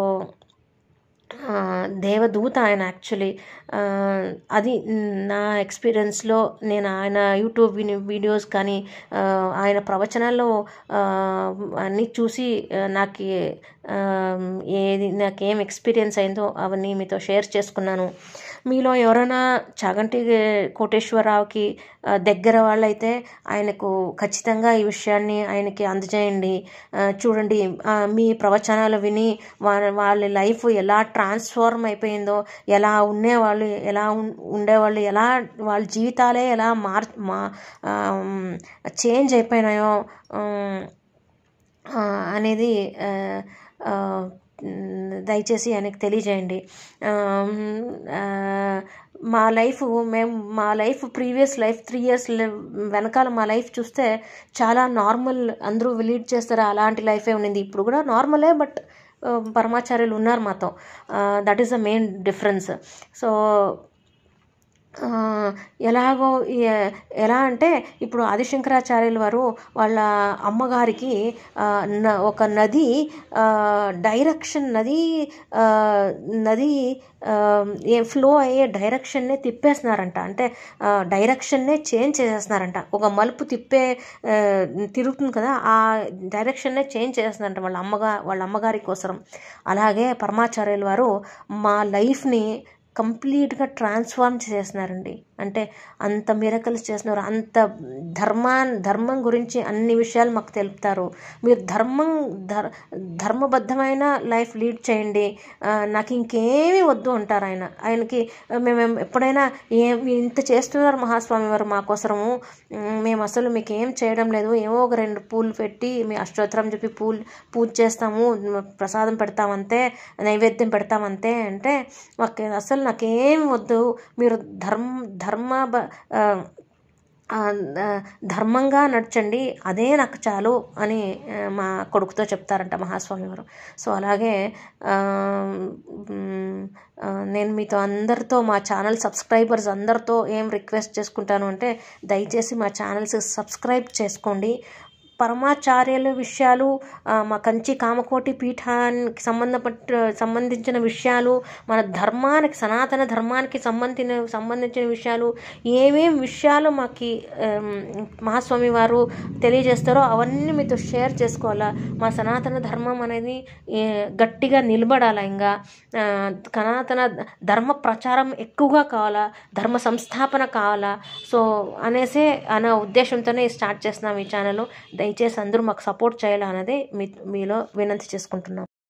దేవదూత ఆయన యాక్చువల్లీ. అది నా ఎక్స్పీరియన్స్లో నేను ఆయన యూట్యూబ్ వీడియోస్ కానీ ఆయన ప్రవచనాల్లో అన్నీ చూసి నాకేం ఎక్స్పీరియన్స్ అయిందో అవన్నీ మీతో షేర్ చేసుకున్నాను. మీలో ఎవరైనా చాగంటి కోటేశ్వరరావుకి దగ్గర వాళ్ళైతే ఆయనకు ఖచ్చితంగా ఈ విషయాన్ని ఆయనకి అందజేయండి. చూడండి, మీ ప్రవచనాలు విని వాళ్ళ లైఫ్ ఎలా ట్రాన్స్ఫార్మ్ అయిపోయిందో, ఎలా ఉండేవాళ్ళు ఎలా వాళ్ళ జీవితాలే ఎలా చేంజ్ అయిపోయినాయో అనేది దయచేసి ఆయనకు తెలియజేయండి. మా లైఫ్ ప్రీవియస్ లైఫ్ 3 years వెనకాల మా లైఫ్ చూస్తే చాలా నార్మల్, అందరూ లీడ్ చేస్తారు అలాంటి లైఫే ఉండింది. ఇప్పుడు కూడా నార్మలే, బట్ పరమాచార్యులు ఉన్నారు మాతో. That is the main difference. So ఎలా అంటే ఇప్పుడు ఆదిశంకరాచార్యుల వారు వాళ్ళ అమ్మగారికి ఒక నది ఫ్లో అయ్యే డైరెక్షన్నే తిప్పేస్తున్నారంట. అంటే డైరెక్షన్నే చేంజ్ చేసేస్తున్నారంట. ఒక మలుపు తిరుగుతుంది కదా, ఆ డైరెక్షన్నే చేంజ్ చేస్తున్నారంట వాళ్ళ అమ్మగారి కోసం. అలాగే పరమాచార్యుల వారు మా లైఫ్ని కంప్లీట్గా ట్రాన్స్ఫార్మ్ చేస్తున్నారండి. అంటే అంత మిరకల్స్ చేస్తున్నారు, అంత ధర్మం గురించి అన్ని విషయాలు మాకు తెలుపుతారు. మీరు ధర్మబద్ధమైన లైఫ్ లీడ్ చేయండి, నాకు ఇంకేమీ వద్దు అంటారు ఆయనకి. మేము ఎప్పుడైనా ఇంత చేస్తున్నారు మహాస్వామి వారు మా కోసము, మేము అసలు మీకు ఏం చేయడం లేదు, ఏవో ఒక 2 పూలు పెట్టి మీ అష్టోత్తరం చెప్పి పూజ చేస్తాము, ప్రసాదం పెడతామంతే, నైవేద్యం పెడతామంతే అంటే అసలు నాకేం వద్దు, మీరు ధర్మంగా నడచండి, అదే నాకు చాలు అని మా కొడుకుతో చెప్తారంట మహాస్వామి వారు. సో అలాగే నేను మీతో అందరితో, మా ఛానల్ సబ్స్క్రైబర్స్ అందరితో ఏం రిక్వెస్ట్ చేసుకుంటాను అంటే దయచేసి మా ఛానల్స్ సబ్స్క్రైబ్ చేసుకోండి. పరమాచార్యుల విషయాలు, మా కంచి కామకోటి పీఠానికి సంబంధించిన విషయాలు, మన ధర్మానికి, సనాతన ధర్మానికి సంబంధించిన విషయాలు, ఏమేం విషయాలు మాకు మహాస్వామి వారు తెలియజేస్తారో అవన్నీ మీతో షేర్ చేసుకోవాలా. మా సనాతన ధర్మం అనేది గట్టిగా నిలబడాలా, ఇంకా సనాతన ధర్మ ప్రచారం ఎక్కువగా కావాలా, ధర్మ సంస్థాపన కావాలా. సో అనే ఉద్దేశంతోనే స్టార్ట్ చేస్తున్నాం ఈ ఛానల్. దయచేసి అందరూ మాకు సపోర్ట్ చేయాలన్నదే మీలో వినంతి చేసుకుంటున్నాం.